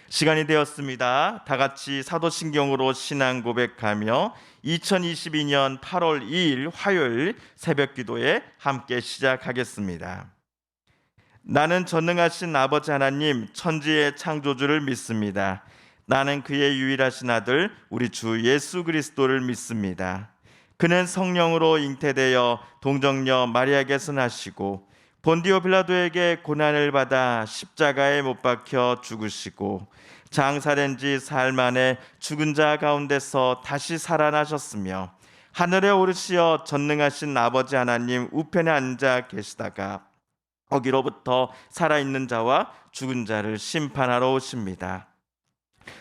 시간이 되었습니다. 다 같이 사도신경으로 신앙 고백하며 2022년 8월 2일 화요일 새벽 기도에 함께 시작하겠습니다. 나는 전능하신 아버지 하나님 천지의 창조주를 믿습니다. 나는 그의 유일하신 아들 우리 주 예수 그리스도를 믿습니다. 그는 성령으로 잉태되어 동정녀 마리아에게서 나시고 본디오 빌라도에게 고난을 받아 십자가에 못 박혀 죽으시고 장사된 지 사흘 만에 죽은 자 가운데서 다시 살아나셨으며 하늘에 오르시어 전능하신 아버지 하나님 우편에 앉아 계시다가 거기로부터 살아있는 자와 죽은 자를 심판하러 오십니다.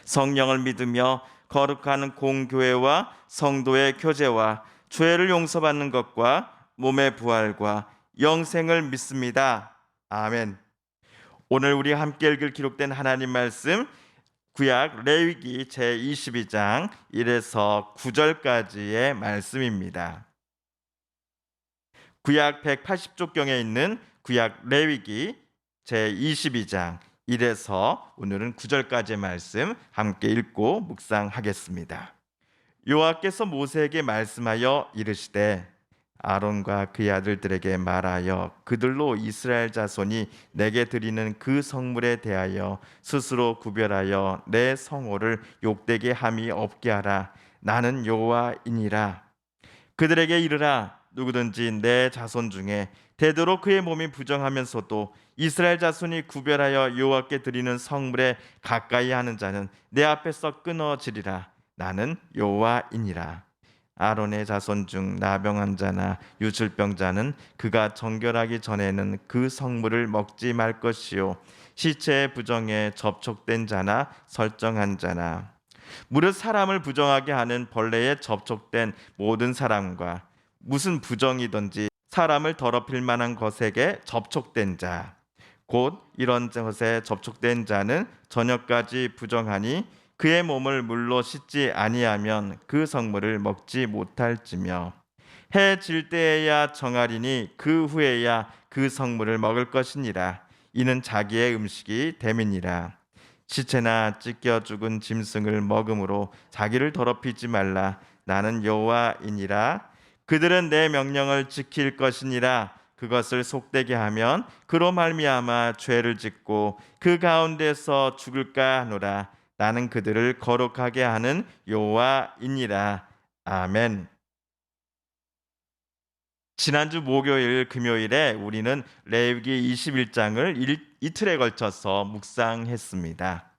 성령을 믿으며 거룩한 공교회와 성도의 교제와 죄를 용서받는 것과 몸의 부활과 영생을 믿습니다. 아멘. 오늘 우리 함께 읽을 기록된 하나님 말씀 구약 레위기 제22장 1에서 9절까지의 말씀입니다. 구약 180쪽경에 있는 구약 레위기 제22장 1에서 오늘은 9절까지의 말씀 함께 읽고 묵상하겠습니다. 여호와께서 모세에게 말씀하여 이르시되 아론과 그의 아들들에게 말하여 그들로 이스라엘 자손이 내게 드리는 그 성물에 대하여 스스로 구별하여 내 성호를 욕되게 함이 없게 하라. 나는 여호와이니라. 그들에게 이르라. 누구든지 내 자손 중에 되도록 그의 몸이 부정하면서도 이스라엘 자손이 구별하여 여호와께 드리는 성물에 가까이 하는 자는 내 앞에서 끊어지리라. 나는 여호와이니라. 아론의 자손 중 나병한 자나 유출병자는 그가 정결하기 전에는 그 성물을 먹지 말 것이요 시체의 부정에 접촉된 자나 설정한 자나 무릇 사람을 부정하게 하는 벌레에 접촉된 모든 사람과 무슨 부정이든지 사람을 더럽힐 만한 것에게 접촉된 자 곧 이런 것에 접촉된 자는 저녁까지 부정하니 그의 몸을 물로 씻지 아니하면 그 성물을 먹지 못할지며 해 질 때에야 정하리니 그 후에야 그 성물을 먹을 것이니라. 이는 자기의 음식이 됨이니라. 시체나 찢겨 죽은 짐승을 먹음으로 자기를 더럽히지 말라. 나는 여호와이니라. 그들은 내 명령을 지킬 것이니라. 그것을 속되게 하면 그로 말미암아 죄를 짓고 그 가운데서 죽을까 하노라. 나는 그들을 거룩하게 하는 여호와이니라. 아멘. 지난주 목요일 금요일에 우리는 레위기 21장을 이틀에 걸쳐서 묵상했습니다.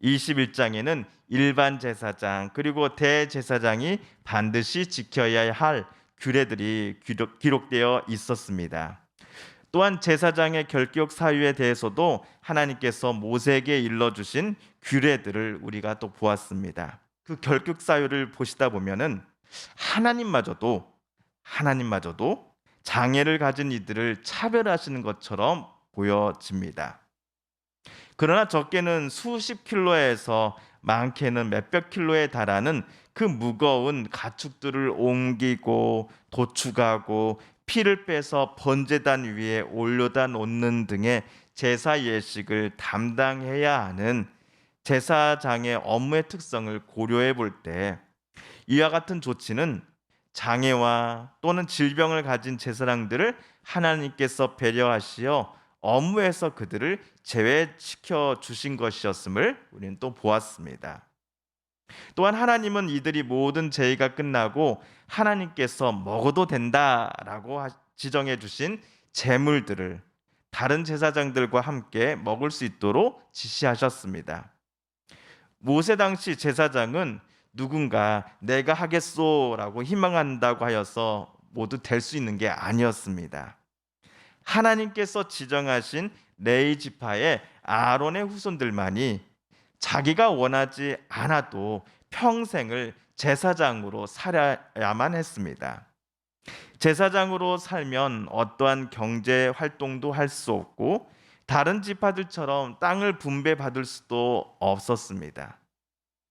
21장에는 일반 제사장 그리고 대제사장이 반드시 지켜야 할 규례들이 기록되어 있었습니다. 또한 제사장의 결격 사유에 대해서도 하나님께서 모세에게 일러주신 규례들을 우리가 또 보았습니다. 그 결격 사유를 보시다 보면은 하나님마저도 장애를 가진 이들을 차별하시는 것처럼 보여집니다. 그러나 적게는 수십 킬로에서 많게는 몇백 킬로에 달하는 그 무거운 가축들을 옮기고 도축하고 피를 빼서 번제단 위에 올려다 놓는 등의 제사 예식을 담당해야 하는 제사장의 업무의 특성을 고려해 볼 때 이와 같은 조치는 장애와 또는 질병을 가진 제사장들을 하나님께서 배려하시어 업무에서 그들을 제외시켜 주신 것이었음을 우리는 또 보았습니다. 또한 하나님은 이들이 모든 제의가 끝나고 하나님께서 먹어도 된다라고 지정해 주신 제물들을 다른 제사장들과 함께 먹을 수 있도록 지시하셨습니다. 모세 당시 제사장은 누군가 내가 하겠소라고 희망한다고 하여서 모두 될 수 있는 게 아니었습니다. 하나님께서 지정하신 레위 지파의 아론의 후손들만이 자기가 원하지 않아도 평생을 제사장으로 살아야만 했습니다. 제사장으로 살면 어떠한 경제 활동도 할 수 없고 다른 지파들처럼 땅을 분배받을 수도 없었습니다.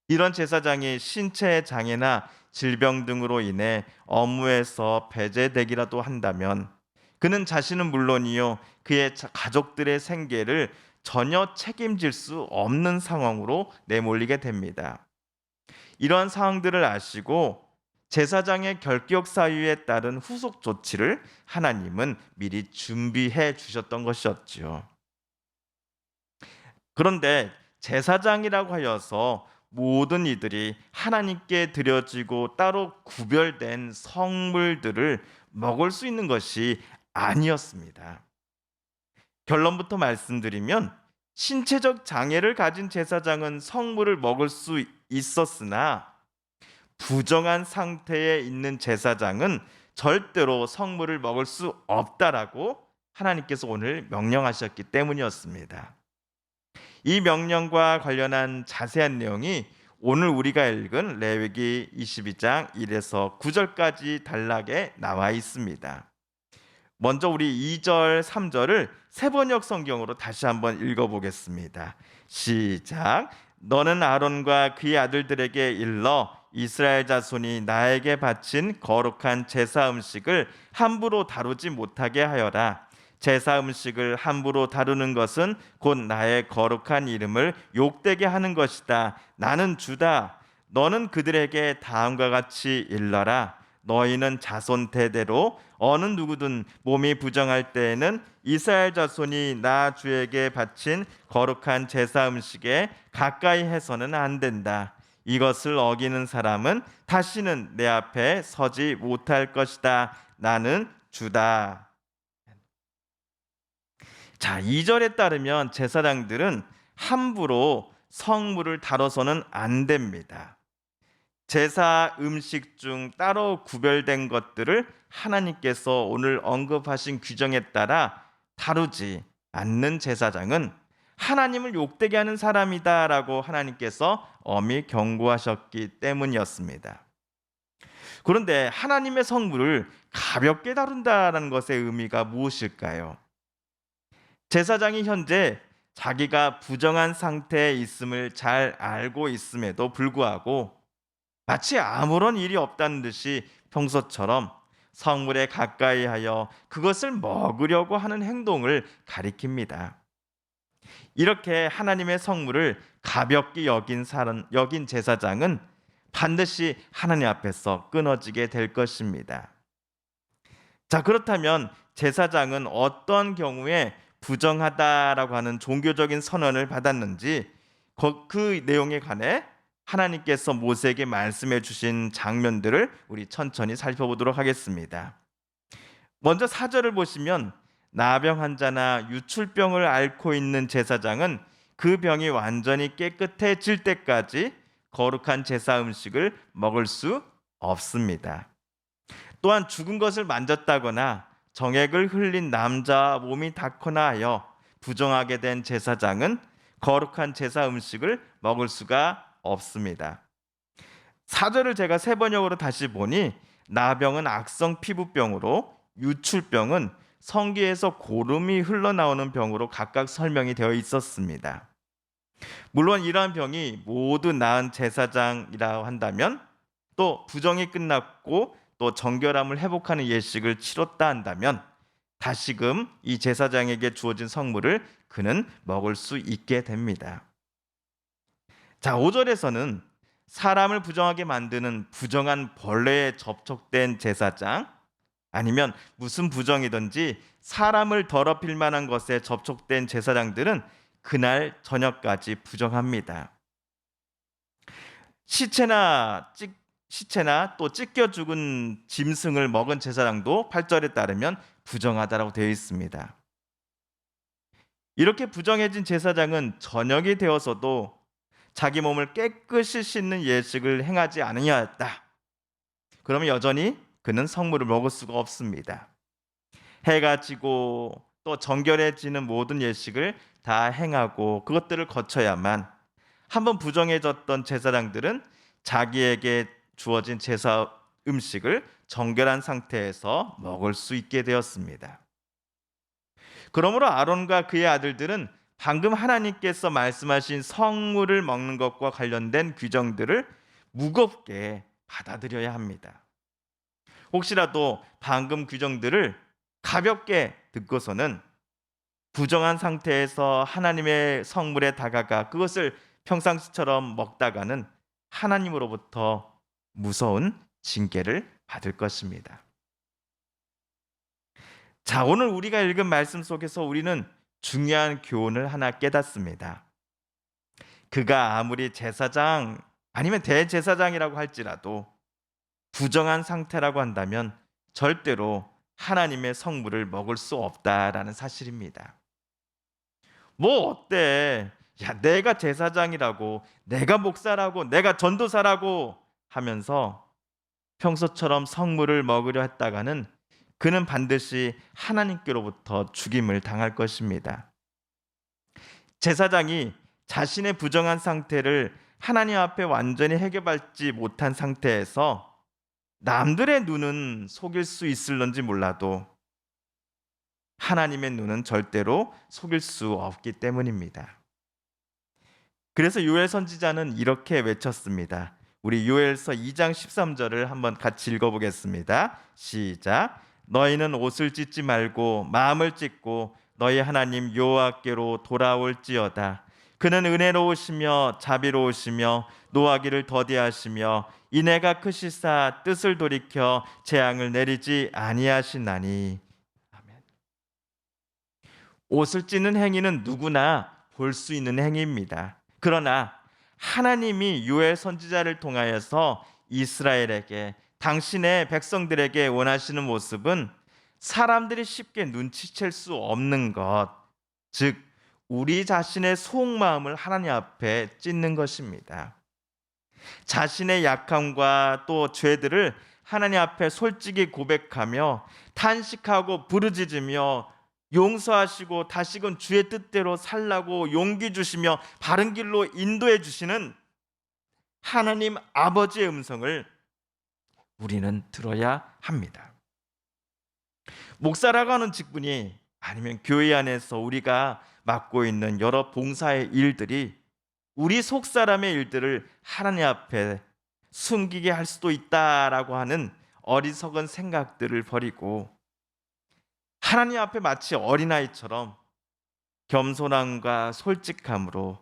이런 제사장이 신체의 장애나 질병 등으로 인해 업무에서 배제되기라도 한다면 그는 자신은 물론이요 그의 가족들의 생계를 전혀 책임질 수 없는 상황으로 내몰리게 됩니다. 이러한 상황들을 아시고 제사장의 결격 사유에 따른 후속 조치를 하나님은 미리 준비해 주셨던 것이었지요. 그런데 제사장이라고 하여서 모든 이들이 하나님께 드려지고 따로 구별된 성물들을 먹을 수 있는 것이 아니었습니다. 결론부터 말씀드리면 신체적 장애를 가진 제사장은 성물을 먹을 수 있었으나 부정한 상태에 있는 제사장은 절대로 성물을 먹을 수 없다라고 하나님께서 오늘 명령하셨기 때문이었습니다. 이 명령과 관련한 자세한 내용이 오늘 우리가 읽은 레위기 22장 1에서 9절까지 단락에 나와 있습니다. 먼저 우리 2절, 3절을 세번역 성경으로 다시 한번 읽어보겠습니다. 시작. 너는 아론과 그의 아들들에게 일러 이스라엘 자손이 나에게 바친 거룩한 제사 음식을 함부로 다루지 못하게 하여라. 제사 음식을 함부로 다루는 것은 곧 나의 거룩한 이름을 욕되게 하는 것이다. 나는 주다. 너는 그들에게 다음과 같이 일러라. 너희는 자손 대대로 어느 누구든 몸이 부정할 때에는 이스라엘 자손이 나 주에게 바친 거룩한 제사 음식에 가까이 해서는 안 된다. 이것을 어기는 사람은 다시는 내 앞에 서지 못할 것이다. 나는 주다. 자, 2절에 따르면 제사장들은 함부로 성물을 다뤄서는 안 됩니다. 제사 음식 중 따로 구별된 것들을 하나님께서 오늘 언급하신 규정에 따라 다루지 않는 제사장은 하나님을 욕되게 하는 사람이다라고 하나님께서 엄히 경고하셨기 때문이었습니다. 그런데 하나님의 성물을 가볍게 다룬다는 것의 의미가 무엇일까요? 제사장이 현재 자기가 부정한 상태에 있음을 잘 알고 있음에도 불구하고 마치 아무런 일이 없다는 듯이 평소처럼 성물에 가까이 하여 그것을 먹으려고 하는 행동을 가리킵니다. 이렇게 하나님의 성물을 가볍게 여긴 제사장은 반드시 하나님 앞에서 끊어지게 될 것입니다. 자, 그렇다면 제사장은 어떤 경우에 부정하다라고 하는 종교적인 선언을 받았는지 그 내용에 관해 하나님께서 모세에게 말씀해 주신 장면들을 우리 천천히 살펴보도록 하겠습니다. 먼저 4절을 보시면 나병 환자나 유출병을 앓고 있는 제사장은 그 병이 완전히 깨끗해질 때까지 거룩한 제사 음식을 먹을 수 없습니다. 또한 죽은 것을 만졌다거나 정액을 흘린 남자와 몸이 닿거나 하여 부정하게 된 제사장은 거룩한 제사 음식을 먹을 수가 없습니다. 4절을 제가 세번역으로 다시 보니 나병은 악성 피부병으로 유출병은 성기에서 고름이 흘러나오는 병으로 각각 설명이 되어 있었습니다. 물론 이러한 병이 모두 나은 제사장이라고 한다면 또 부정이 끝났고 또 정결함을 회복하는 예식을 치렀다 한다면 다시금 이 제사장에게 주어진 성물을 그는 먹을 수 있게 됩니다. 자, 5절에서는 사람을 부정하게 만드는 부정한 벌레에 접촉된 제사장 아니면 무슨 부정이든지 사람을 더럽힐 만한 것에 접촉된 제사장들은 그날 저녁까지 부정합니다. 시체나 또 찢겨 죽은 짐승을 먹은 제사장도 8절에 따르면 부정하다라고 되어 있습니다. 이렇게 부정해진 제사장은 저녁이 되어서도 자기 몸을 깨끗이 씻는 예식을 행하지 않으냐였다. 그러면 여전히 그는 성물을 먹을 수가 없습니다. 해가 지고 또 정결해지는 모든 예식을 다 행하고 그것들을 거쳐야만 한번 부정해졌던 제사장들은 자기에게 주어진 제사 음식을 정결한 상태에서 먹을 수 있게 되었습니다. 그러므로 아론과 그의 아들들은 방금 하나님께서 말씀하신 성물을 먹는 것과 관련된 규정들을 무겁게 받아들여야 합니다. 혹시라도 방금 규정들을 가볍게 듣고서는 부정한 상태에서 하나님의 성물에 다가가 그것을 평상시처럼 먹다가는 하나님으로부터 무서운 징계를 받을 것입니다. 자, 오늘 우리가 읽은 말씀 속에서 우리는 중요한 교훈을 하나 깨닫습니다. 그가 아무리 제사장 아니면 대제사장이라고 할지라도 부정한 상태라고 한다면 절대로 하나님의 성물을 먹을 수 없다라는 사실입니다. 뭐 어때? 야, 내가 제사장이라고, 내가 목사라고, 내가 전도사라고 하면서 평소처럼 성물을 먹으려 했다가는 그는 반드시 하나님께로부터 죽임을 당할 것입니다. 제사장이 자신의 부정한 상태를 하나님 앞에 완전히 해결받지 못한 상태에서 남들의 눈은 속일 수 있을런지 몰라도 하나님의 눈은 절대로 속일 수 없기 때문입니다. 그래서 요엘 선지자는 이렇게 외쳤습니다. 우리 요엘서 2장 13절을 한번 같이 읽어보겠습니다. 시작. 너희는 옷을 찢지 말고 마음을 찢고 너희 하나님 여호와께로 돌아올지어다. 그는 은혜로우시며 자비로우시며 노하기를 더디하시며 인애가 크시사 뜻을 돌이켜 재앙을 내리지 아니하시나니. 아멘. 옷을 찢는 행위는 누구나 볼 수 있는 행위입니다. 그러나 하나님이 요엘 선지자를 통하여서 이스라엘에게, 당신의 백성들에게 원하시는 모습은 사람들이 쉽게 눈치챌 수 없는 것, 즉 우리 자신의 속마음을 하나님 앞에 찢는 것입니다. 자신의 약함과 또 죄들을 하나님 앞에 솔직히 고백하며 탄식하고 부르짖으며 용서하시고 다시금 주의 뜻대로 살라고 용기 주시며 바른 길로 인도해 주시는 하나님 아버지의 음성을 우리는 들어야 합니다. 목사라고 하는 직분이, 아니면 교회 안에서 우리가 맡고 있는 여러 봉사의 일들이 우리 속 사람의 일들을 하나님 앞에 숨기게 할 수도 있다라고 하는 어리석은 생각들을 버리고 하나님 앞에 마치 어린아이처럼 겸손함과 솔직함으로,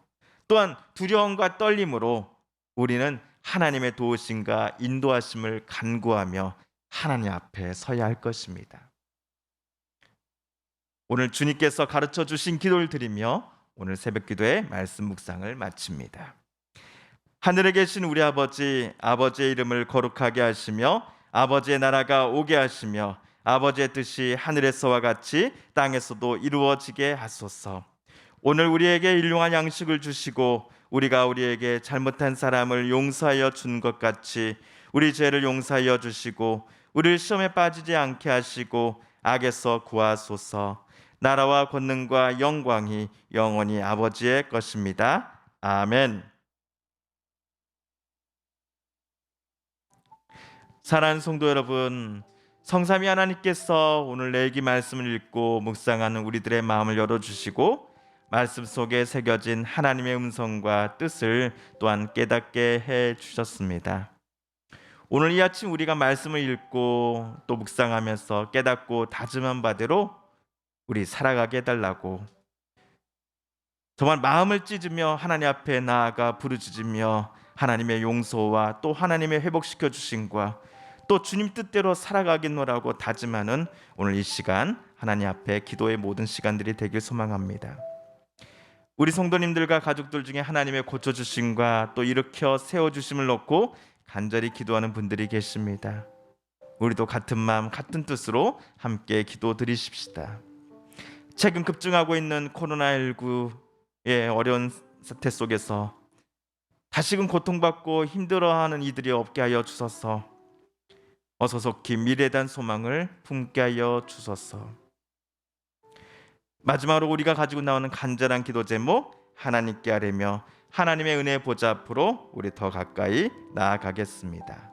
또한 두려움과 떨림으로 우리는 하나님의 도우심과 인도하심을 간구하며 하나님 앞에 서야 할 것입니다. 오늘 주님께서 가르쳐 주신 기도를 드리며 오늘 새벽 기도의 말씀 묵상을 마칩니다. 하늘에 계신 우리 아버지, 아버지의 이름을 거룩하게 하시며 아버지의 나라가 오게 하시며 아버지의 뜻이 하늘에서와 같이 땅에서도 이루어지게 하소서. 오늘 우리에게 일용할 양식을 주시고 우리가 우리에게 잘못한 사람을 용서하여 준 것 같이 우리 죄를 용서하여 주시고 우리를 시험에 빠지지 않게 하시고 악에서 구하소서. 나라와 권능과 영광이 영원히 아버지의 것입니다. 아멘. 사랑하는 성도 여러분, 성삼위 하나님께서 오늘 레위기 말씀을 읽고 묵상하는 우리들의 마음을 열어주시고 말씀 속에 새겨진 하나님의 음성과 뜻을 또한 깨닫게 해주셨습니다. 오늘 이 아침 우리가 말씀을 읽고 또 묵상하면서 깨닫고 다짐한 바대로 우리 살아가게 해달라고, 정말 마음을 찢으며 하나님 앞에 나아가 부르짖으며 하나님의 용서와 또 하나님의 회복시켜 주심과 또 주님 뜻대로 살아가겠노라고 다짐하는 오늘 이 시간 하나님 앞에 기도의 모든 시간들이 되길 소망합니다. 우리 성도님들과 가족들 중에 하나님의 고쳐주심과 또 일으켜 세워주심을 놓고 간절히 기도하는 분들이 계십니다. 우리도 같은 마음 같은 뜻으로 함께 기도 드리십시다. 최근 급증하고 있는 코로나19의 어려운 사태 속에서 다시금 고통받고 힘들어하는 이들이 없게 하여 주소서. 어서 속히 미래에 대한 소망을 품게 하여 주소서. 마지막으로 우리가 가지고 나오는 간절한 기도 제목 하나님께 아뢰며 하나님의 은혜의 보좌 앞으로 우리 더 가까이 나아가겠습니다.